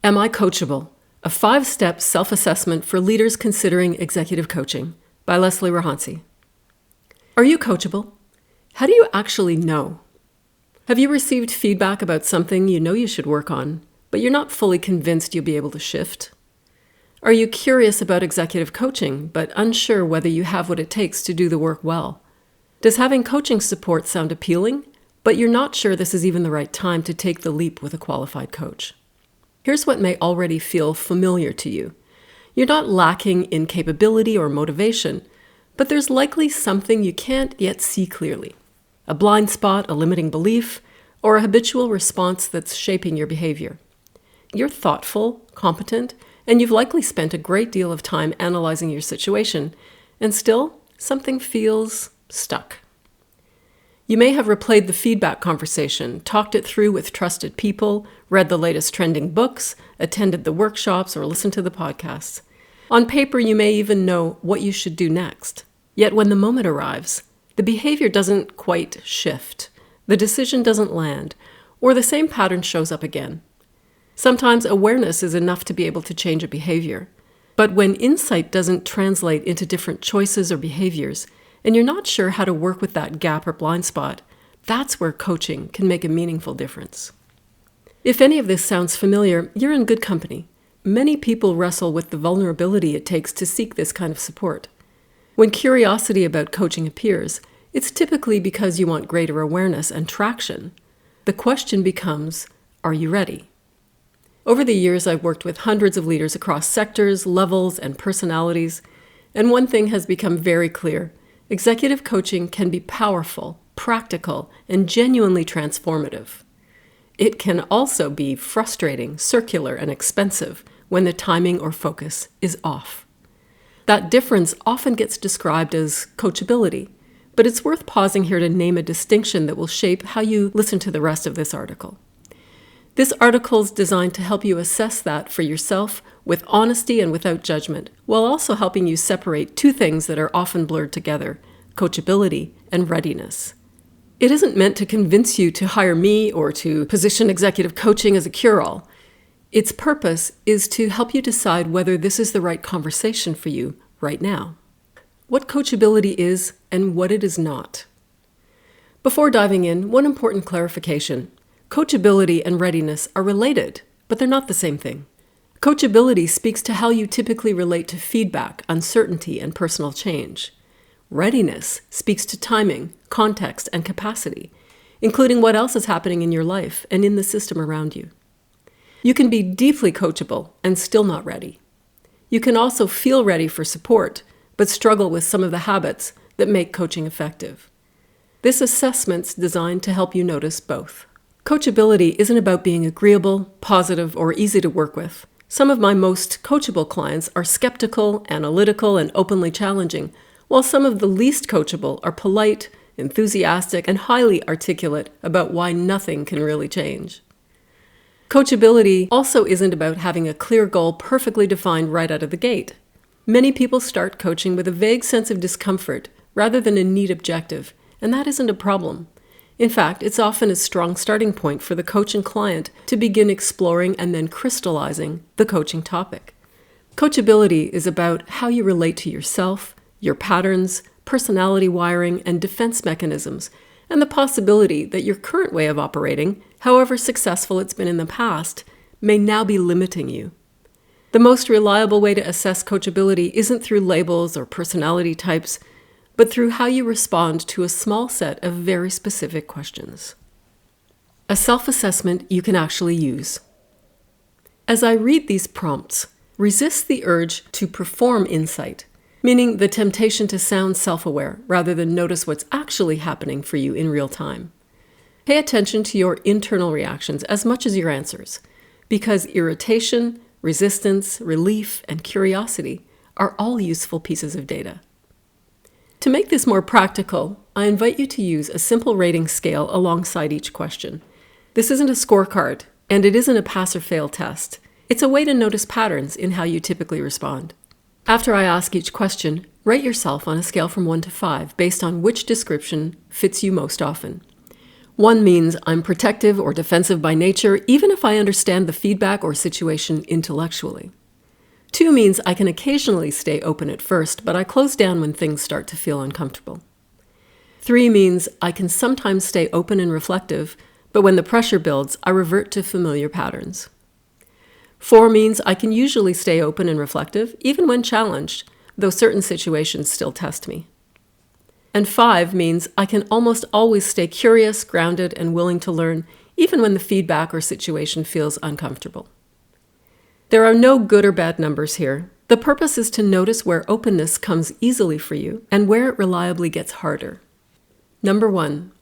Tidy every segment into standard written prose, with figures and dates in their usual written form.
Am I Coachable? A 5-step self-assessment for leaders considering executive coaching by Leslie Rahansi. Are you coachable? How do you actually know? Have you received feedback about something you know you should work on, but you're not fully convinced you'll be able to shift? Are you curious about executive coaching, but unsure whether you have what it takes to do the work well? Does having coaching support sound appealing, but you're not sure this is even the right time to take the leap with a qualified coach? Here's what may already feel familiar to you. You're not lacking in capability or motivation, but there's likely something you can't yet see clearly. A blind spot, a limiting belief, or a habitual response that's shaping your behavior. You're thoughtful, competent, and you've likely spent a great deal of time analyzing your situation, and still, something feels stuck. You may have replayed the feedback conversation, talked it through with trusted people, read the latest trending books, attended the workshops, or listened to the podcasts. On paper, you may even know what you should do next. Yet when the moment arrives, the behavior doesn't quite shift, the decision doesn't land, or the same pattern shows up again. Sometimes awareness is enough to be able to change a behavior. But when insight doesn't translate into different choices or behaviors, and you're not sure how to work with that gap or blind spot, that's where coaching can make a meaningful difference. If any of this sounds familiar, you're in good company. Many people wrestle with the vulnerability it takes to seek this kind of support. When curiosity about coaching appears, it's typically because you want greater awareness and traction. The question becomes, are you ready? Over the years, I've worked with hundreds of leaders across sectors, levels, and personalities, and one thing has become very clear. Executive coaching can be powerful, practical, and genuinely transformative. It can also be frustrating, circular, and expensive when the timing or focus is off. That difference often gets described as coachability, but it's worth pausing here to name a distinction that will shape how you listen to the rest of this article. This article is designed to help you assess that for yourself with honesty and without judgment, while also helping you separate two things that are often blurred together, coachability and readiness. It isn't meant to convince you to hire me or to position executive coaching as a cure-all. Its purpose is to help you decide whether this is the right conversation for you right now. What coachability is and what it is not. Before diving in, one important clarification. Coachability and readiness are related, but they're not the same thing. Coachability speaks to how you typically relate to feedback, uncertainty, and personal change. Readiness speaks to timing, context, and capacity, including what else is happening in your life and in the system around you. You can be deeply coachable and still not ready. You can also feel ready for support, but struggle with some of the habits that make coaching effective. This assessment's designed to help you notice both. Coachability isn't about being agreeable, positive, or easy to work with. Some of my most coachable clients are skeptical, analytical, and openly challenging, while some of the least coachable are polite, enthusiastic, and highly articulate about why nothing can really change. Coachability also isn't about having a clear goal perfectly defined right out of the gate. Many people start coaching with a vague sense of discomfort rather than a neat objective, and that isn't a problem. In fact, it's often a strong starting point for the coach and client to begin exploring and then crystallizing the coaching topic. Coachability is about how you relate to yourself, your patterns, personality wiring, and defense mechanisms, and the possibility that your current way of operating, however successful it's been in the past, may now be limiting you. The most reliable way to assess coachability isn't through labels or personality types, but through how you respond to a small set of very specific questions. A self-assessment you can actually use. As I read these prompts, resist the urge to perform insight, meaning the temptation to sound self-aware rather than notice what's actually happening for you in real time. Pay attention to your internal reactions as much as your answers, because irritation, resistance, relief, and curiosity are all useful pieces of data. To make this more practical, I invite you to use a simple rating scale alongside each question. This isn't a scorecard, and it isn't a pass or fail test. It's a way to notice patterns in how you typically respond. After I ask each question, rate yourself on a scale from 1 to 5 based on which description fits you most often. 1 means I'm protective or defensive by nature, even if I understand the feedback or situation intellectually. 2 means I can occasionally stay open at first, but I close down when things start to feel uncomfortable. 3 means I can sometimes stay open and reflective, but when the pressure builds, I revert to familiar patterns. 4 means I can usually stay open and reflective, even when challenged, though certain situations still test me. And 5 means I can almost always stay curious, grounded, and willing to learn, even when the feedback or situation feels uncomfortable. There are no good or bad numbers here. The purpose is to notice where openness comes easily for you and where it reliably gets harder. Number 1,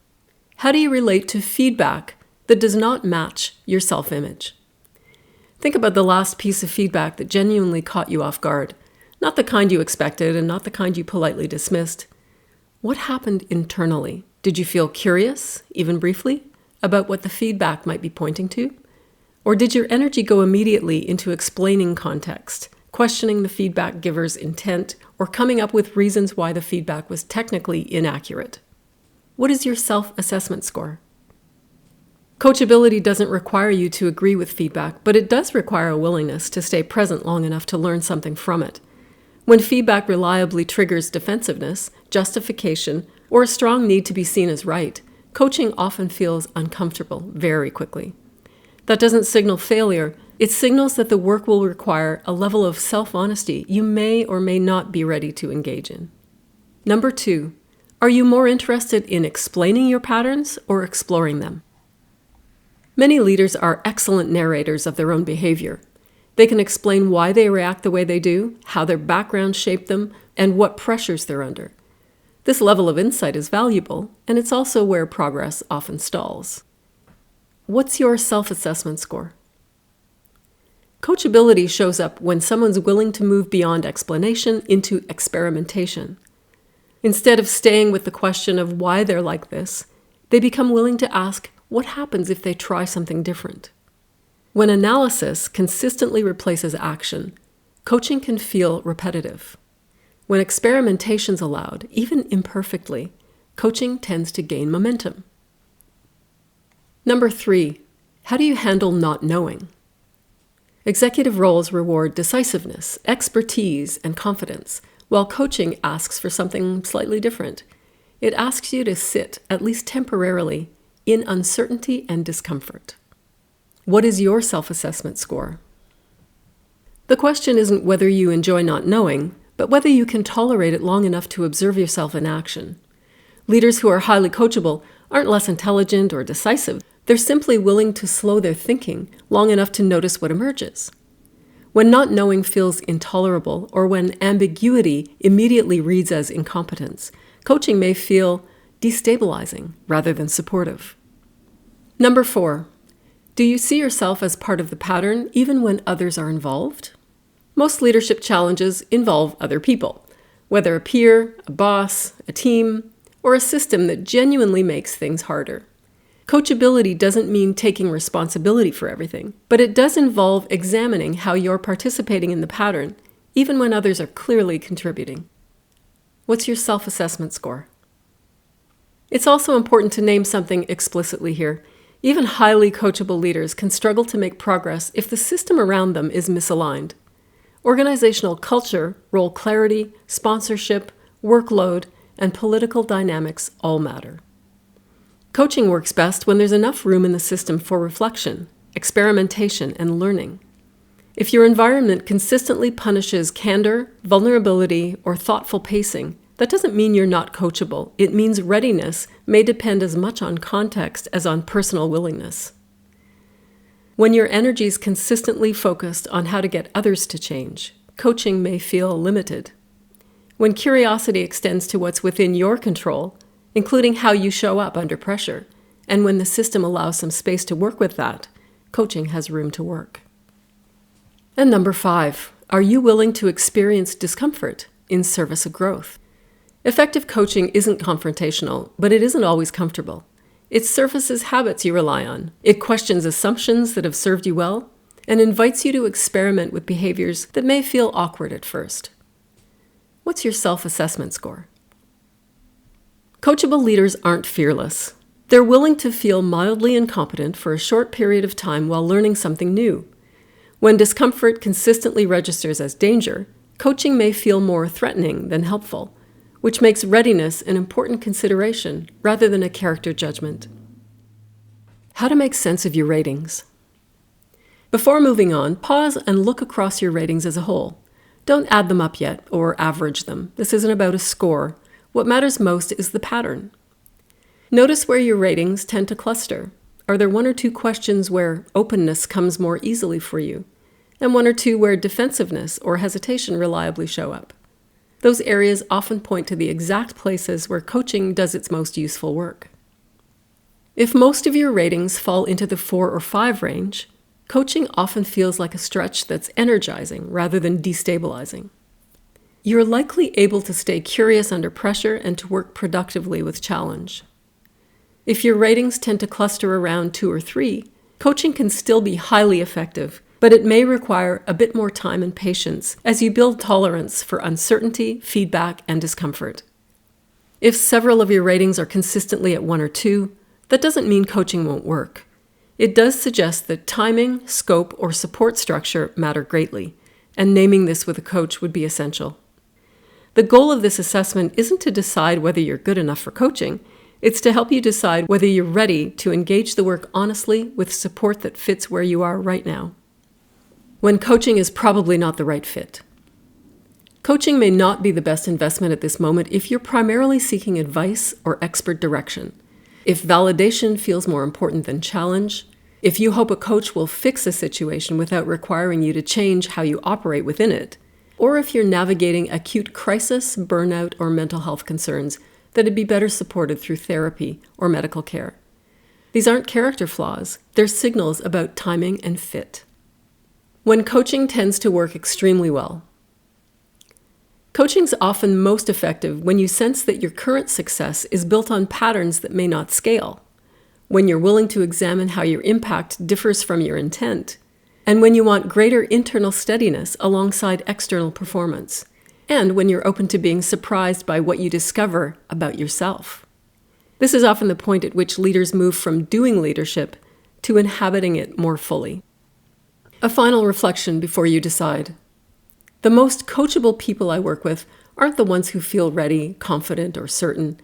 how do you relate to feedback that does not match your self-image? Think about the last piece of feedback that genuinely caught you off guard, not the kind you expected and not the kind you politely dismissed. What happened internally? Did you feel curious, even briefly, about what the feedback might be pointing to? Or did your energy go immediately into explaining context, questioning the feedback giver's intent, or coming up with reasons why the feedback was technically inaccurate? What is your self-assessment score? Coachability doesn't require you to agree with feedback, but it does require a willingness to stay present long enough to learn something from it. When feedback reliably triggers defensiveness, justification, or a strong need to be seen as right, coaching often feels uncomfortable very quickly. That doesn't signal failure. It signals that the work will require a level of self-honesty you may or may not be ready to engage in. Number 2, are you more interested in explaining your patterns or exploring them? Many leaders are excellent narrators of their own behavior. They can explain why they react the way they do, how their background shaped them, and what pressures they're under. This level of insight is valuable, and it's also where progress often stalls. What's your self-assessment score? Coachability shows up when someone's willing to move beyond explanation into experimentation. Instead of staying with the question of why they're like this, they become willing to ask what happens if they try something different. When analysis consistently replaces action, coaching can feel repetitive. When experimentation's allowed, even imperfectly, coaching tends to gain momentum. Number 3, how do you handle not knowing? Executive roles reward decisiveness, expertise, and confidence, while coaching asks for something slightly different. It asks you to sit, at least temporarily, in uncertainty and discomfort. What is your self-assessment score? The question isn't whether you enjoy not knowing, but whether you can tolerate it long enough to observe yourself in action. Leaders who are highly coachable aren't less intelligent or decisive. They're simply willing to slow their thinking long enough to notice what emerges. When not knowing feels intolerable, or when ambiguity immediately reads as incompetence, coaching may feel destabilizing rather than supportive. Number 4, do you see yourself as part of the pattern even when others are involved? Most leadership challenges involve other people, whether a peer, a boss, a team, or a system that genuinely makes things harder. Coachability doesn't mean taking responsibility for everything, but it does involve examining how you're participating in the pattern, even when others are clearly contributing. What's your self-assessment score? It's also important to name something explicitly here. Even highly coachable leaders can struggle to make progress if the system around them is misaligned. Organizational culture, role clarity, sponsorship, workload, and political dynamics all matter. Coaching works best when there's enough room in the system for reflection, experimentation, and learning. If your environment consistently punishes candor, vulnerability, or thoughtful pacing, that doesn't mean you're not coachable. It means readiness may depend as much on context as on personal willingness. When your energy is consistently focused on how to get others to change, coaching may feel limited. When curiosity extends to what's within your control, including how you show up under pressure, and when the system allows some space to work with that, coaching has room to work. And number 5, are you willing to experience discomfort in service of growth? Effective coaching isn't confrontational, but it isn't always comfortable. It surfaces habits you rely on. It questions assumptions that have served you well, and invites you to experiment with behaviors that may feel awkward at first. What's your self-assessment score? Coachable leaders aren't fearless. They're willing to feel mildly incompetent for a short period of time while learning something new. When discomfort consistently registers as danger, coaching may feel more threatening than helpful, which makes readiness an important consideration rather than a character judgment. How to make sense of your ratings. Before moving on, pause and look across your ratings as a whole. Don't add them up yet or average them. This isn't about a score. What matters most is the pattern. Notice where your ratings tend to cluster. Are there one or two questions where openness comes more easily for you, and one or two where defensiveness or hesitation reliably show up? Those areas often point to the exact places where coaching does its most useful work. If most of your ratings fall into the 4 or 5 range, coaching often feels like a stretch that's energizing rather than destabilizing. You're likely able to stay curious under pressure and to work productively with challenge. If your ratings tend to cluster around 2 or 3, coaching can still be highly effective, but it may require a bit more time and patience as you build tolerance for uncertainty, feedback, and discomfort. If several of your ratings are consistently at 1 or 2, that doesn't mean coaching won't work. It does suggest that timing, scope, or support structure matter greatly, and naming this with a coach would be essential. The goal of this assessment isn't to decide whether you're good enough for coaching. It's to help you decide whether you're ready to engage the work honestly with support that fits where you are right now. When coaching is probably not the right fit. Coaching may not be the best investment at this moment if you're primarily seeking advice or expert direction. If validation feels more important than challenge, if you hope a coach will fix a situation without requiring you to change how you operate within it, or if you're navigating acute crisis, burnout, or mental health concerns that'd be better supported through therapy or medical care. These aren't character flaws, they're signals about timing and fit. When coaching tends to work extremely well. Coaching's often most effective when you sense that your current success is built on patterns that may not scale, when you're willing to examine how your impact differs from your intent, and when you want greater internal steadiness alongside external performance, and when you're open to being surprised by what you discover about yourself. This is often the point at which leaders move from doing leadership to inhabiting it more fully. A final reflection before you decide. The most coachable people I work with aren't the ones who feel ready, confident, or certain.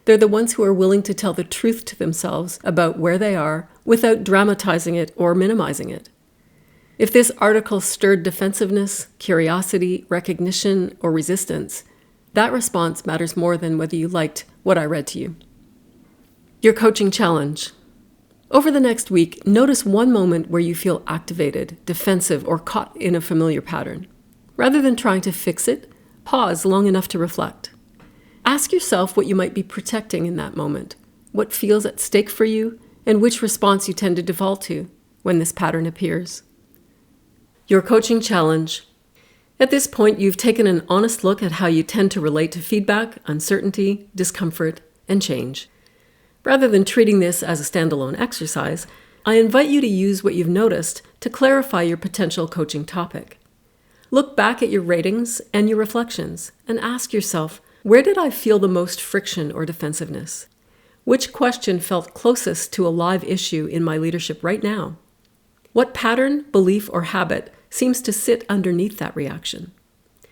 They're the ones who are willing to tell the truth to themselves about where they are without dramatizing it or minimizing it. If this article stirred defensiveness, curiosity, recognition, or resistance, that response matters more than whether you liked what I read to you. Your coaching challenge. Over the next week, notice one moment where you feel activated, defensive, or caught in a familiar pattern. Rather than trying to fix it, pause long enough to reflect. Ask yourself what you might be protecting in that moment, what feels at stake for you, and which response you tend to default to when this pattern appears. Your coaching challenge. At this point, you've taken an honest look at how you tend to relate to feedback, uncertainty, discomfort, and change. Rather than treating this as a standalone exercise, I invite you to use what you've noticed to clarify your potential coaching topic. Look back at your ratings and your reflections and ask yourself, where did I feel the most friction or defensiveness? Which question felt closest to a live issue in my leadership right now? What pattern, belief, or habit seems to sit underneath that reaction?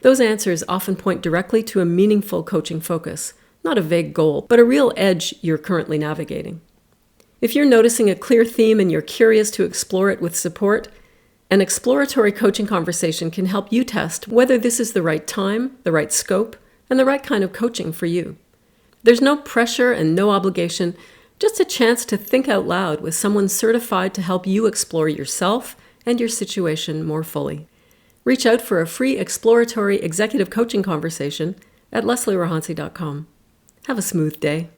Those answers often point directly to a meaningful coaching focus, not a vague goal, but a real edge you're currently navigating. If you're noticing a clear theme and you're curious to explore it with support, an exploratory coaching conversation can help you test whether this is the right time, the right scope, and the right kind of coaching for you. There's no pressure and no obligation, just a chance to think out loud with someone certified to help you explore yourself and your situation more fully. Reach out for a free exploratory executive coaching conversation at leslierohansi.com. Have a smooth day.